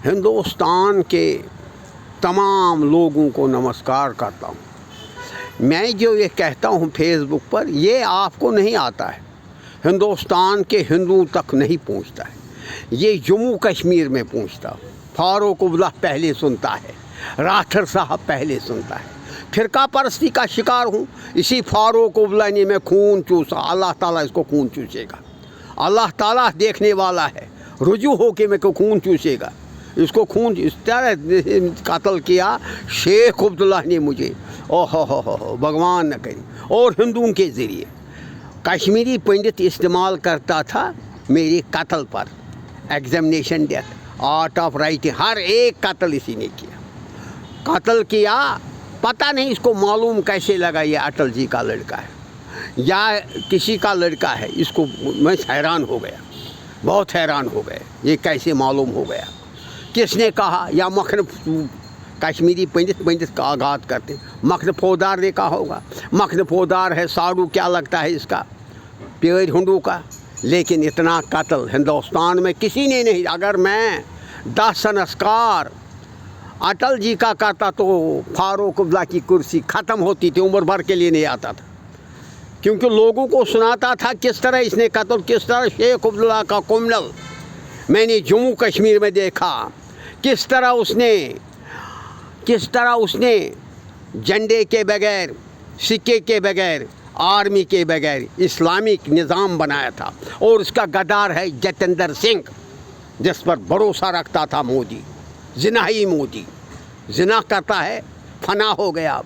ہندوستان کے تمام لوگوں کو نمسکار کرتا ہوں۔ میں جو یہ کہتا ہوں فیس بک پر، یہ آپ کو نہیں آتا ہے، ہندوستان کے ہندو تک نہیں پہنچتا ہے، یہ جموں کشمیر میں پہنچتا۔ فاروق عبداللہ پہلے سنتا ہے، راٹھر صاحب پہلے سنتا ہے۔ فرقہ پرستی کا شکار ہوں، اسی فاروق عبداللہ نے میں خون چوسا، اللہ تعالیٰ اس کو خون چوسے گا، اللہ تعالیٰ دیکھنے والا ہے، رجوع ہو کے میں کو خون چوسے گا، اس کو خون اس طرح قتل کیا شیخ عبداللہ نے مجھے، ہو بھگوان نہ کرے، اور ہندوؤں کے ذریعے کشمیری پنڈت استعمال کرتا تھا میری قتل پر، examination death, art of writing, ہر ایک قتل اسی نے کیا، قتل کیا۔ پتہ نہیں اس کو معلوم کیسے لگا یہ اٹل جی کا لڑکا ہے یا کسی کا لڑکا ہے، اس کو میں حیران ہو گیا، بہت حیران ہو گئے، یہ کیسے معلوم ہو گیا، کس نے کہا، یا مکھن کشمیری پنڈت کا آغاز کرتے، مکھن پھودار نے کہا ہوگا، مکھن پھودار ہے، ساڑو کیا لگتا ہے اس کا، پیڑ ہنڈو کا، لیکن اتنا قتل ہندوستان میں کسی نے نہیں۔ اگر میں 10 سنسکار اٹل جی کا کرتا تو فاروق عبداللہ کی کرسی ختم ہوتی تھی، عمر بھر کے لیے نہیں آتا تھا، کیونکہ لوگوں کو سناتا تھا کس طرح اس نے قتل، کس طرح شیخ عبداللہ کا کمنل میں نے جموں کشمیر میں دیکھا، کس طرح اس نے جھنڈے کے بغیر، سکے کے بغیر، آرمی کے بغیر اسلامک نظام بنایا تھا، اور اس کا غدار ہے جتیندر سنگھ، جس پر بھروسہ رکھتا تھا مودی، زنائی مودی، زنا کرتا ہے، فنا ہو گیا۔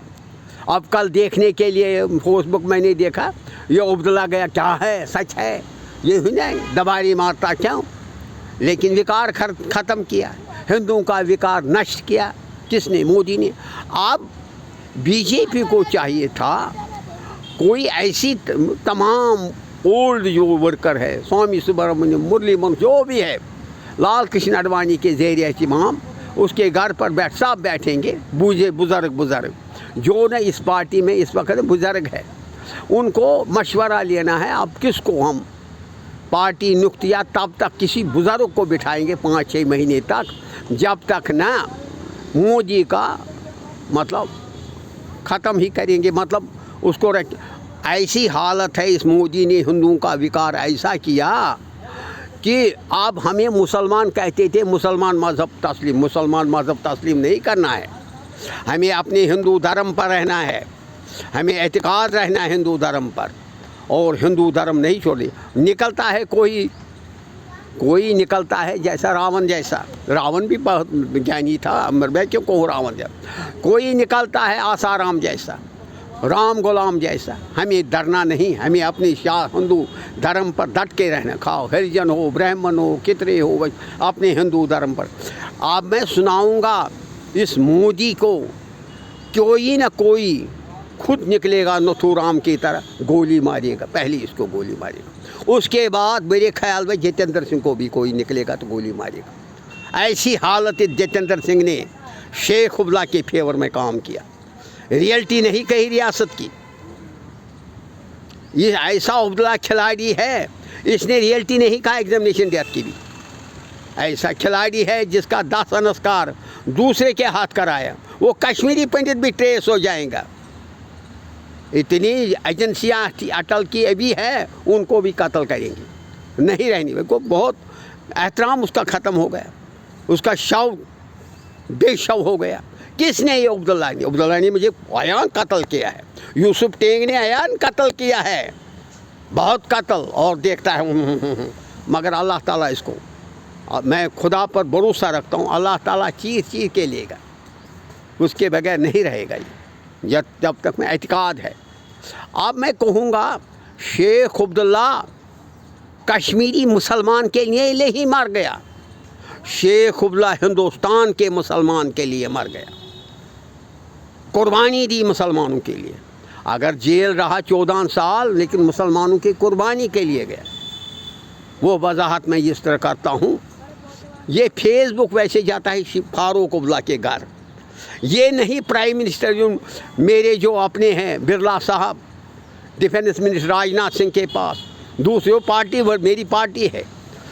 اب کل دیکھنے کے لیے فیس بک میں نے دیکھا، یہ عبداللہ گیا، کیا ہے، سچ ہے، یہ ہی نہیں دباری مارتا کیوں، لیکن وقار ختم کیا، ہندوؤں کا وقار نشٹ کیا، کس نے، مودی نے۔ اب بی جے پی کو چاہیے تھا کوئی ایسی تمام اولڈ جو ورکر ہے، سوامی سبرامنیم، مرلی من، جو بھی ہے، لال کرشن اڈوانی کے زیر اہتمام اس کے گھر پر سب بیٹھیں گے، بوجھے بزرگ جو نہ اس پارٹی میں اس وقت بزرگ ہے، ان کو مشورہ لینا ہے اب کس کو ہم پارٹی نکتیہ، تب تک کسی بزرگ کو بٹھائیں گے 5-6 مہینے تک، جب تک نہ مودی کا مطلب ختم ہی کریں گے، مطلب اس کو ایسی حالت ہے، اس مودی نے ہندوؤں کا وقار ایسا کیا کہ اب ہمیں مسلمان کہتے تھے، مسلمان مذہب تسلیم نہیں کرنا ہے، ہمیں اپنے ہندو دھرم پر رہنا ہے، ہمیں اعتقاد رہنا ہے ہندو دھرم پر، اور ہندو دھرم نہیں چھوڑے۔ نکلتا ہے کوئی نکلتا ہے جیسا راون بھی بہت جانی تھا، میں کیوں کہوں راون جیسا، کوئی نکلتا ہے آسارام جیسا، رام غلام جیسا۔ ہمیں ڈرنا نہیں، ہمیں اپنی ہندو دھرم پر ڈٹ کے رہنا، کھاؤ ہریجن ہو، برہمن ہو، کترے ہو، اپنے ہندو دھرم پر۔ اب میں سناؤں گا اس مودی کو، کوئی نہ کوئی خود نکلے گا نتھو رام کی طرح، گولی مارے گا، پہلے اس کو گولی مارے گا، اس کے بعد میرے خیال میں جتیندر سنگھ کو بھی کوئی نکلے گا تو گولی مارے گا۔ ایسی حالت جتیندر سنگھ نے شیخ عبداللہ کے فیور میں کام کیا، ریئلٹی نہیں کہی ریاست کی، یہ ایسا عبداللہ کھلاڑی ہے، اس نے ریئلٹی نہیں کہا ایگزامینیشن ڈیتھ کی بھی، ایسا کھلاڑی ہے جس کا 10 سنسکار دوسرے کے ہاتھ کرایا، وہ کشمیری پنڈت بھی ٹریس ہو جائیں گا۔ اتنی ایجنسیاں اٹل کی ابھی ہے، ان کو بھی قتل کریں گے، نہیں رہنی کو، بہت احترام اس کا ختم ہو گیا، اس کا شو بے شو ہو گیا۔ کس نے، یہ عبداللہ نے مجھے عیان قتل کیا ہے، یوسف ٹینگ نے عیان قتل کیا ہے، بہت قتل، اور دیکھتا ہے مگر اللہ تعالیٰ اس کو، میں خدا پر بھروسہ رکھتا ہوں، اللہ تعالیٰ چیر کے لے گا، اس کے بغیر نہیں رہے گا یہ، جب تک میں اعتقاد ہے۔ اب میں کہوں گا شیخ عبداللہ کشمیری مسلمان کے لیے نہیں مر گیا، شیخ عبداللہ ہندوستان کے مسلمان کے لیے مر گیا، قربانی دی مسلمانوں کے لیے، اگر جیل رہا 14 سال لیکن مسلمانوں کی قربانی کے لیے گیا۔ وہ وضاحت میں اس طرح کرتا ہوں، یہ فیس بک ویسے جاتا ہے فاروق عبداللہ کے گھر، یہ نہیں پرائم منسٹر جو میرے جو اپنے ہیں برلا صاحب، ڈیفینس منسٹر راجناتھ سنگھ کے پاس، دوسری پارٹی میری پارٹی ہے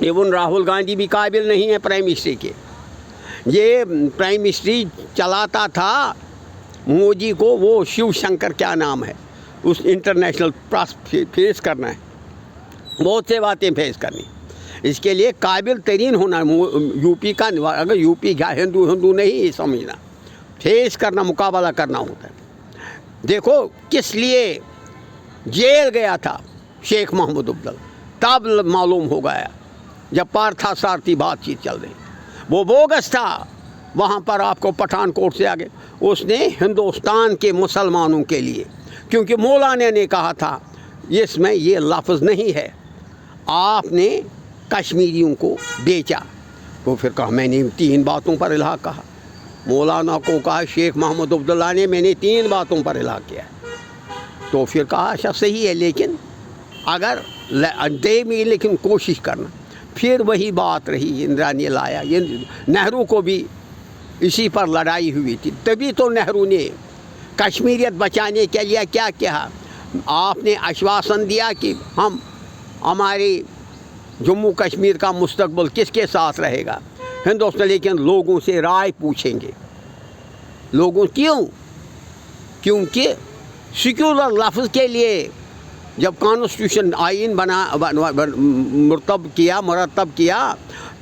ایون راہل گاندھی بھی قابل نہیں ہے پرائم منسٹر کے. یہ پرائم منسٹر چلاتا تھا مودی کو، وہ شیو شنکر کیا نام ہے، اس انٹرنیشنل فیس کرنا ہے، بہت سے باتیں فیس کرنی. اس کے لیے قابل ترین ہونا یو پی کا. اگر یو پی کا ہندو نہیں سمجھنا، فیس کرنا، مقابلہ کرنا ہوتا ہے. دیکھو کس لیے جیل گیا تھا شیخ محمود عبداللہ، تب معلوم ہو گیا جب پارتھا سارتھی بات چیت چل رہی. وہ بوگس تھا. وہاں پر آپ کو پٹھان کوٹ سے آگے اس نے ہندوستان کے مسلمانوں کے لیے، کیونکہ مولانا نے کہا تھا اس میں یہ لفظ نہیں ہے، آپ نے کشمیریوں کو بیچا. تو پھر کہا میں نے 3 باتوں پر الحاق کہا. مولانا کو کہا شیخ محمود عبداللہ نے میں نے 3 باتوں پر الحاق کیا. تو پھر کہا اچھا صحیح ہے، لیکن اگر دے میں لیکن کوشش کرنا. پھر وہی بات رہی، اندرا نے لایا. یہ نہرو کو بھی اسی پر لڑائی ہوئی تھی. تبھی تو نہرو نے کشمیریت بچانے کے لیے کیا کیا، آپ نے آشواسن دیا کہ ہم ہماری جموں کشمیر کا مستقبل کس کے ساتھ رہے گا، ہندوستان. لیکن لوگوں سے رائے پوچھیں گے. لوگوں کیوں؟ کیونکہ سیکولر لفظ کے لیے جب کانسٹیٹیوشن آئین مرتب کیا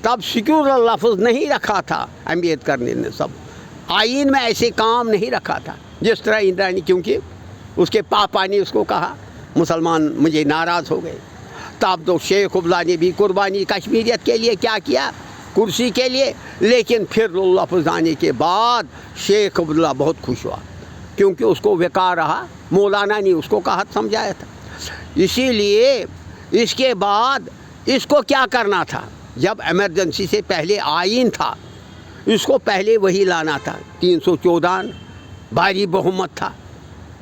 تب سیکولر لفظ نہیں رکھا تھا امبیڈکر نے. سب آئین میں ایسے کام نہیں رکھا تھا جس طرح اندرا نے، کیونکہ اس کے پاپا نے اس کو کہا مسلمان مجھے ناراض ہو گئے. تب تو شیخ عبداللہ نے بھی قربانی کشمیریت کے لیے کیا کرسی کے لیے. لیکن پھر لفظ آنے کے بعد شیخ عبداللہ بہت خوش ہوا، کیونکہ اس کو وقار رہا. مولانا نے اس کو کہا سمجھایا تھا. اسی لیے اس کے بعد اس کو کیا کرنا تھا، جب ایمرجنسی سے پہلے آئین تھا، اس کو پہلے وہی لانا تھا. 314 بھاری بہمت تھا،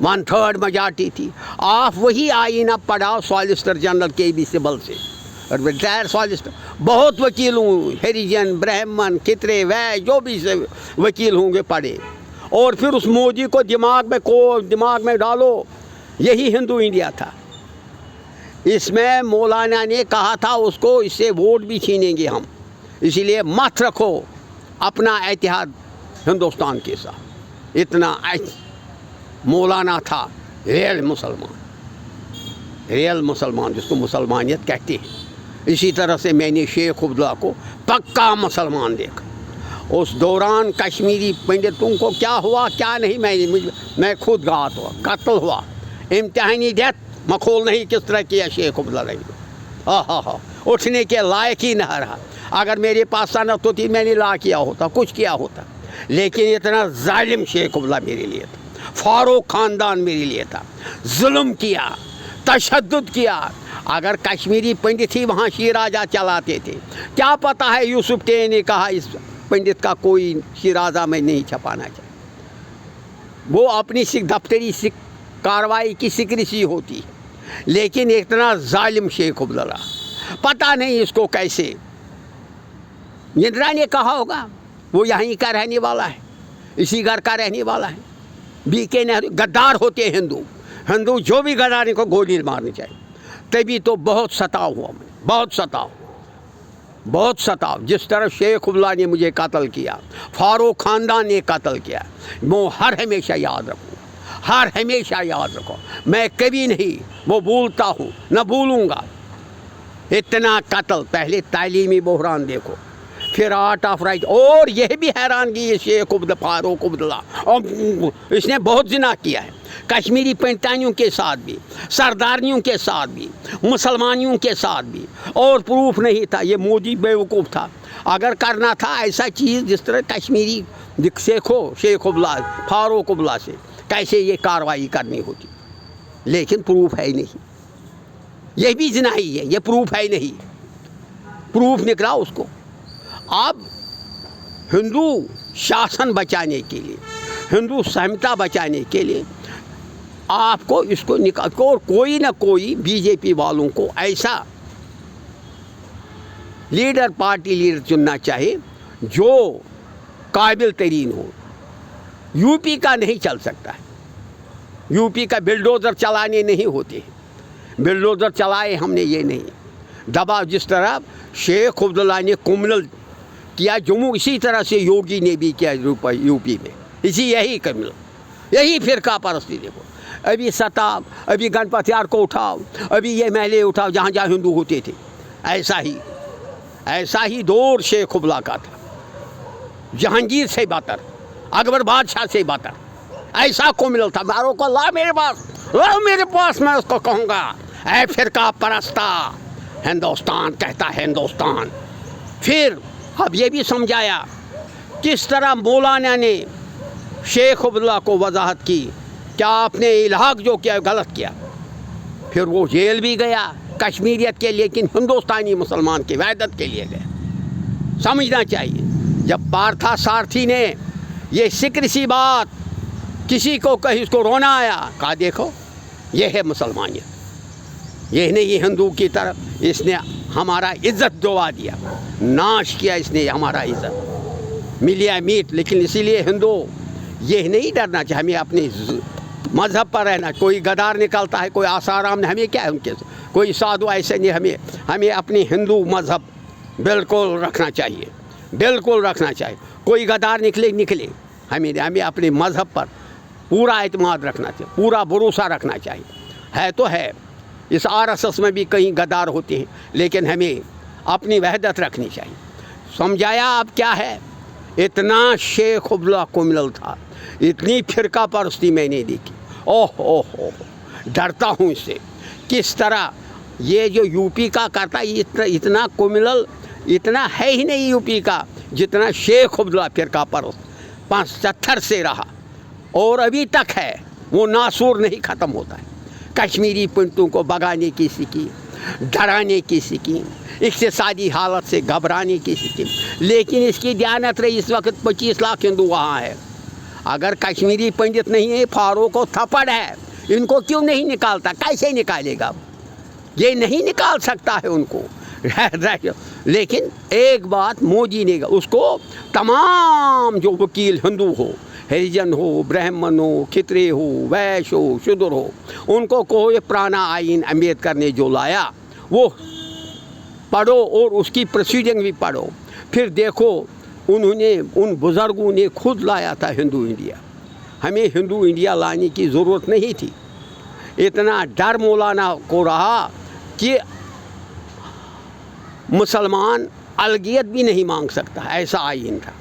1/3 میجارٹی تھی. آپ وہی آئین اب پڑھاؤ سالیسٹر جنرل کے بی سبل سے، اور ریٹائر سالیسٹر بہت وکیل ہوں، ہریجن، برہمن، کھترے، وے جو بھی وکیل ہوں گے پڑھے. اور پھر اس مودی کو دماغ میں ڈالو، یہی ہندو انڈیا تھا. اس میں مولانا نے کہا تھا اس کو اس سے ووٹ بھی چھینیں گے ہم، اسی لیے مت رکھو اپنا اتحاد ہندوستان کے ساتھ. اتنا مولانا تھا ریل مسلمان جس کو مسلمانیت کہتے ہیں. اسی طرح سے میں نے شیخ عبداللہ کو پکا مسلمان دیکھا. اس دوران کشمیری پنڈتوں کو کیا ہوا کیا نہیں میں خود گات ہوا، قتل ہوا، امتحانی ڈیتھ مخول نہیں کس طرح کیا شیخ عبداللہ نے. اٹھنے کے لائق ہی نہ رہا. اگر میرے پاس صنعت ہوتی میں نے لا کیا ہوتا، کچھ کیا ہوتا. لیکن اتنا ظالم شیخ عبداللہ میرے لیے تھا. فاروق خاندان میرے لیے تھا. ظلم کیا، تشدد کیا. اگر کشمیری پنڈت ہی وہاں شیرازہ چلاتے تھے، کیا پتہ ہے یوسف کے نے کہا اس پنڈت کا کوئی شیرازہ میں نہیں چھپانا چاہیے. وہ اپنی دفتری کاروائی کی سیکریسی ہوتی. لیکن اتنا ظالم شیخ عبداللہ، پتہ نہیں اس کو کیسے. اندرا نے کہا ہوگا وہ یہیں کا رہنے والا ہے، اسی گھر کا رہنے والا ہے. بی کے نہرو غدار ہوتے ہیں ہندو جو بھی غدار کو گولی مارنی چاہیے. تبھی تو بہت ستاؤ ہوا میں، بہت ستاؤ. جس طرح شیخ عبداللہ نے مجھے قتل کیا، فاروق خاندان نے قتل کیا، وہ ہمیشہ یاد رکھو. میں کبھی نہیں وہ بھولتا ہوں، نہ بھولوں گا. اتنا قتل، پہلے تعلیمی بحران دیکھو، پھر آرٹ آف رائٹ. اور یہ بھی حیرانگی ہے شیخ فاروق عبداللہ، اس نے بہت زنا کیا ہے کشمیری پنڈتانیوں کے ساتھ بھی، سرداریوں کے ساتھ بھی، مسلمانیوں کے ساتھ بھی. اور پروف نہیں تھا. یہ مودی بیوقوف تھا. اگر کرنا تھا ایسا چیز جس طرح کشمیری سیکھو شیخ عبداللہ فاروق عبداللہ سے کیسے یہ کاروائی کرنی ہوتی. لیکن پروف ہے نہیں. یہ بھی زنا ہی ہے، یہ پروف ہے نہیں. پروف نکلا اس کو. اب ہندو شاسن بچانے کے لیے، ہندو سہمتا بچانے کے لیے آپ کو اس کو نکال کو، اور کوئی نہ کوئی بی جے پی والوں کو ایسا لیڈر، پارٹی لیڈر چننا چاہیے جو قابل ترین ہو. یو پی کا نہیں چل سکتا ہے. یو پی کا بلڈوزر چلانے نہیں ہوتے ہیں. بلڈوزر چلائے ہم نے یہ نہیں. دباؤ جس طرح شیخ عبداللہ نے کمنل کیا جموں، اسی طرح سے یوگی نے بھی کیا یو پی میں، یہی کمنل، یہی فرقہ پرستی. دیکھو ابھی ستاب، ابھی گنپت یار کو اٹھاؤ، ابھی یہ محلے اٹھاؤ جہاں جہاں ہندو ہوتے تھے. ایسا ہی دور شیخ عبداللہ کا تھا، جہانگیر سے بدتر، اکبر بادشاہ سے بدتر. ایسا کمنل تھا. مارو کو لا میرے پاس میں اس کو کہوں گا اے فرقہ پرستہ، ہندوستان کہتا ہندوستان. پھر اب یہ بھی سمجھایا کس طرح مولانا نے شیخ عبداللہ کو وضاحت کی کیا آپ نے الحاق جو کیا غلط کیا. پھر وہ جیل بھی گیا کشمیریت کے، لیکن ہندوستانی مسلمان کی وحدت کے لیے گیا. سمجھنا چاہیے جب پارتھا سارتھی نے یہ سکر سی بات کسی کو کہیں، اس کو رونا آیا، کہا دیکھو یہ ہے مسلمانیت، یہ نہیں ہندو کی طرف. اس نے ہمارا عزت دوا دیا، ناش کیا اس نے ہمارا عزت، ملیا میٹ. لیکن اسی لیے ہندو یہ نہیں ڈرنا چاہیے، ہمیں اپنے مذہب پر رہنا. کوئی غدار نکلتا ہے، کوئی آسارام نہیں، ہمیں کیا ہے ان کے، کوئی سادھو ایسے نہیں. ہمیں اپنی ہندو مذہب بالکل رکھنا چاہیے، بالکل رکھنا چاہیے. کوئی غدار نکلے، ہمیں اپنے مذہب پر پورا اعتماد رکھنا چاہیے، پورا بھروسہ رکھنا چاہیے. ہے تو ہے، اس RSS میں بھی کہیں غدار ہوتے ہیں، لیکن ہمیں اپنی وحدت رکھنی چاہیے. سمجھایا اب کیا ہے. اتنا شیخ عبداللہ کمنل تھا، اتنی فرقہ پرستی میں نہیں دیکھی. اوہ ڈرتا ہوں اس سے. کس طرح یہ جو یو پی کا کرتا ہے، اتنا کمنل اتنا ہے ہی نہیں یو پی کا جتنا شیخ عبداللہ فرقہ پرست 75 سے رہا اور ابھی تک ہے. وہ ناسور نہیں ختم ہوتا ہے. کشمیری پنڈتوں کو بگانے کی سکیم، ڈرانے کی سکیم، اقتصادی حالت سے گھبرانے کی سکیم. لیکن اس کی دیانت رہی اس وقت 25 لاکھ ہندو وہاں ہے. اگر کشمیری پنڈت نہیں ہے، فاروق کو تھپڑ ہے، ان کو کیوں نہیں نکالتا؟ کیسے نکالے گا؟ یہ نہیں نکال سکتا ہے ان کو. لیکن ایک بات مودی نے اس کو تمام جو وکیل ہندو ہو، ہریجن ہو، برہمن ہو، کھتری ہو، ویش ہو، شودر ہو، ان کو کہو یہ پرانا آئین امبیڈکر نے جو لایا وہ پڑھو اور اس کی پروسیڈنگ بھی پڑھو. پھر دیکھو انہوں نے، ان بزرگوں نے خود لایا تھا ہندو انڈیا. ہمیں ہندو انڈیا لانے کی ضرورت نہیں تھی. اتنا ڈر مولانا کو رہا کہ مسلمان الگیت بھی نہیں مانگ سکتا، ایسا آئین تھا.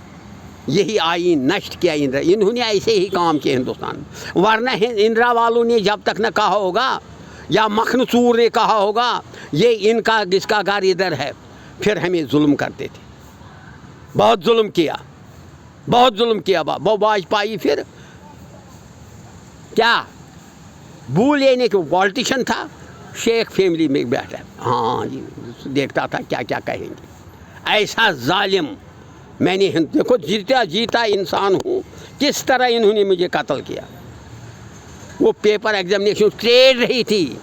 یہی آئین نشٹ کیا انہوں نے ایسے ہی کام کیا ہندوستان میں. ورنہ اندرا والوں نے جب تک نہ کہا ہوگا یا مخنصور نے کہا ہوگا یہ ان کا جس کا گھر ادھر ہے، پھر ہمیں ظلم کرتے تھے. بہت ظلم کیا، بہت ظلم کیا. وہ واجپائی پھر کیا بھول لینے کے پالیٹیشن تھا، شیخ فیملی میں بیٹھا، ہاں جی دیکھتا تھا کیا کیا کہیں گے. ایسا ظالم میں نے دیکھو جیتا انسان ہوں، کس طرح انہوں نے مجھے قتل کیا. وہ پیپر ایگزامینیشن ٹریڈ رہی تھی،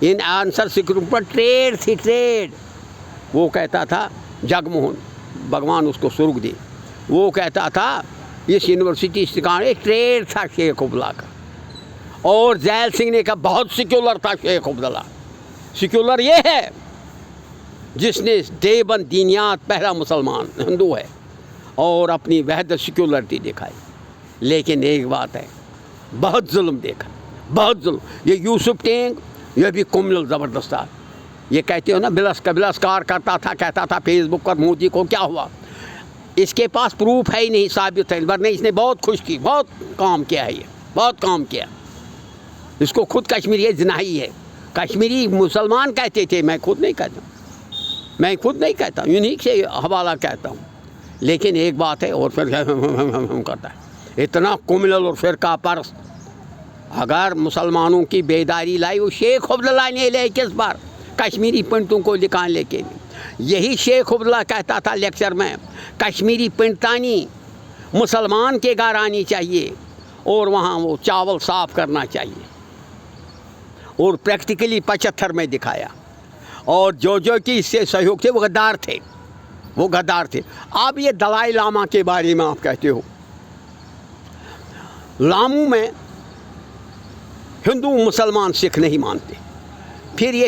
ان آنسر سکرپ پر ٹریڈ تھی، ٹریڈ. وہ کہتا تھا جگ موہن، بھگوان اس کو سرگ دے، وہ کہتا تھا اس یونیورسٹی ٹریڈ تھا شیخ عبداللہ کا. اور زیل سنگھ نے کہا بہت سیکولر تھا شیخ عبداللہ. سیکولر یہ ہے جس نے دیوبند دینیات پہلا مسلمان ہندو ہے اور اپنی وحدت سیکولرٹی دکھائی. لیکن ایک بات ہے، بہت ظلم دیکھا، بہت ظلم. یہ یوسف ٹینگ یہ بھی کمنل زبردست تھا. یہ کہتے ہو نا بلاسکار کرتا تھا، کہتا تھا فیس بک پر مودی کو کیا ہوا. اس کے پاس پروف ہے ہی نہیں، ثابت ہے، ورنہ اس نے بہت خوش کی، بہت کام کیا ہے، یہ بہت کام کیا. اس کو خود کشمیری جناحی ہے. کشمیری مسلمان کہتے تھے، میں خود نہیں کہتا ہوں، میں خود نہیں کہتا ہوں، انہیں سے حوالہ کہتا ہوں. لیکن ایک بات ہے، اور پھر کرتا ہے اتنا کمنل اور فرقہ پرست. اگر مسلمانوں کی بیداری لائی وہ شیخ عبداللہ نے لے کس بار کشمیری پنڈتوں کو لکھان لے کے. یہی شیخ عبداللہ کہتا تھا لیکچر میں کشمیری پنڈتانی مسلمان کے گھر آنی چاہیے اور وہاں وہ چاول صاف کرنا چاہیے. اور پریکٹیکلی 75 میں دکھایا. اور جو کہ اس سے سہیوگ تھے وہ غدار تھے، وہ غدار تھے. اب یہ دلائی لاما کے بارے میں آپ کہتے ہو، لاموں میں ہندو مسلمان سکھ نہیں مانتے. پھر یہ